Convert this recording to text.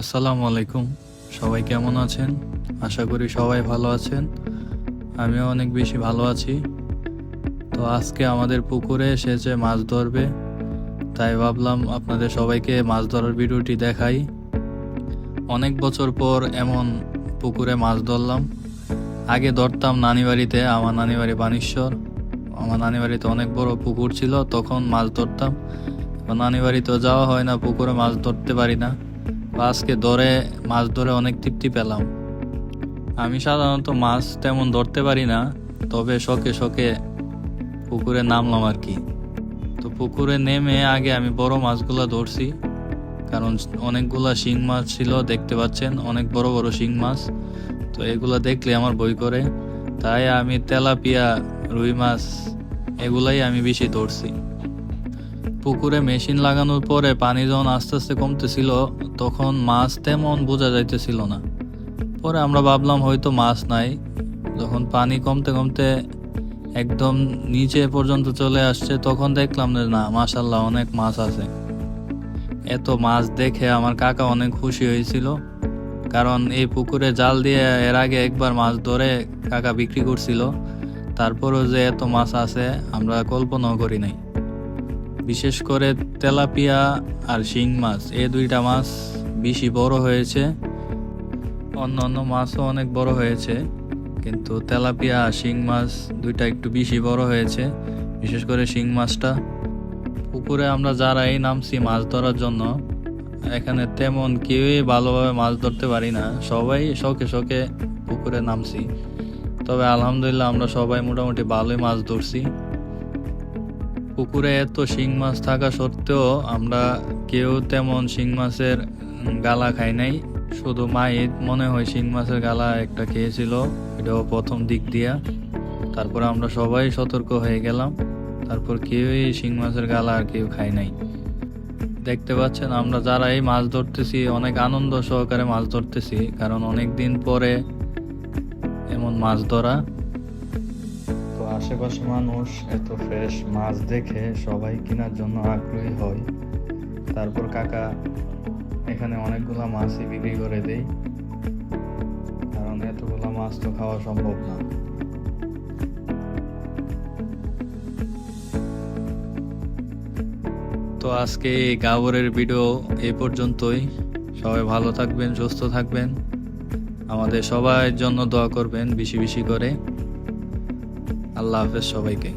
আসসালামু আলাইকুম। সবাই কেমন আছেন? আশা করি সবাই ভালো আছেন। আমিও অনেক বেশি ভালো আছি। তো আজকে আমাদের পুকুরে এসেছে মাছ ধরবে, তাই ভাবলাম আপনাদের সবাইকে মাছ ধরার ভিডিওটি দেখাই। অনেক বছর পর এমন পুকুরে মাছ ধরলাম। আগে ধরতাম নানি বাড়িতে, আমার নানি বাড়ি বানেশ্বর। আমার নানি বাড়িতে অনেক বড় পুকুর ছিল, তখন মাছ ধরতাম। নানি বাড়িতেও যাওয়া হয় না, পুকুরে মাছ ধরতে পারি না। আজকে মাছ ধরে অনেক তৃপ্তি পেলাম। আমি সাধারণত মাছ তেমন ধরতে পারি না, তবে শখে শখে পুকুরে নামলাম আর কি। তো পুকুরে নেমে আগে আমি বড় মাছগুলা ধরছি, কারণ অনেকগুলা শিং মাছ ছিল, দেখতে পাচ্ছেন অনেক বড় বড় শিং মাছ। তো এগুলা দেখলে আমার ভয় করে, তাই আমি তেলাপিয়া, রুই মাছ এগুলাই আমি বেশি ধরছি। পুকুরে মেশিন লাগানোর পরে পানি যখন আস্তে আস্তে কমতেছিল, তখন মাছ তেমন বোঝা যাইতেছিল না। পরে আমরা ভাবলাম হয়তো মাছ নাই। যখন পানি কমতে কমতে একদম নিচে পর্যন্ত চলে আসছে, তখন দেখলাম যে না, মাশাআল্লাহ অনেক মাছ আছে। এত মাছ দেখে আমার কাকা অনেক খুশি হয়েছিল, কারণ এই পুকুরে জাল দিয়ে এর আগে একবার মাছ ধরে কাকা বিক্রি করছিল। তারপরেও যে এত মাছ আছে আমরা কল্পনাও করি নাই। বিশেষ করে তেলাপিয়া আর শিং মাছ, এই দুইটা মাছ বেশি বড় হয়েছে। অন্য অন্য মাছও অনেক বড় হয়েছে, কিন্তু তেলাপিয়া আর শিং মাছ দুইটা একটু বেশি বড় হয়েছে, বিশেষ করে শিং মাছটা। পুকুরে আমরা যারাই নামছি মাছ ধরার জন্য, এখানে তেমন কেউই ভালোভাবে মাছ ধরতে পারি না, সবাই শখে শখে পুকুরে নামছি। তবে আলহামদুলিল্লাহ আমরা সবাই মোটামুটি ভালোই মাছ ধরছি। পুকুরে এত শিং মাছ থাকা সত্ত্বেও আমরা কেউ তেমন শিং মাছের গালা খাই নাই। শুধু মাহিত মনে হয় শিং মাছের গালা একটা খেয়েছিল, এটাও প্রথম দিক দিয়া। তারপর আমরা সবাই সতর্ক হয়ে গেলাম, তারপর কেউই শিং মাছের গালা আর কেউ খাই নাই। দেখতে পাচ্ছেন আমরা যারা এই মাছ ধরতেছি অনেক আনন্দ সহকারে মাছ ধরতেছি, কারণ অনেক দিন পরে এমন মাছ ধরা। তো আশেপাশে মানুষ এত ফ্রেশ মাছ দেখে সবাই কেনার জন্য আগ্রহী হয়। তারপর কাকা এখানে অনেকগুলা মাছই বিক্রি করে দেয়, কারণ এতগুলা মাছ তো খাওয়া সম্ভব না। তো আজকে এই গাবরের ভিডিও এই পর্যন্তই। সবাই ভালো থাকবেন, সুস্থ থাকবেন, আমাদের সবার জন্য দোয়া করবেন বেশি বেশি করে। আল্লাহ হাফেজ সবাইকে।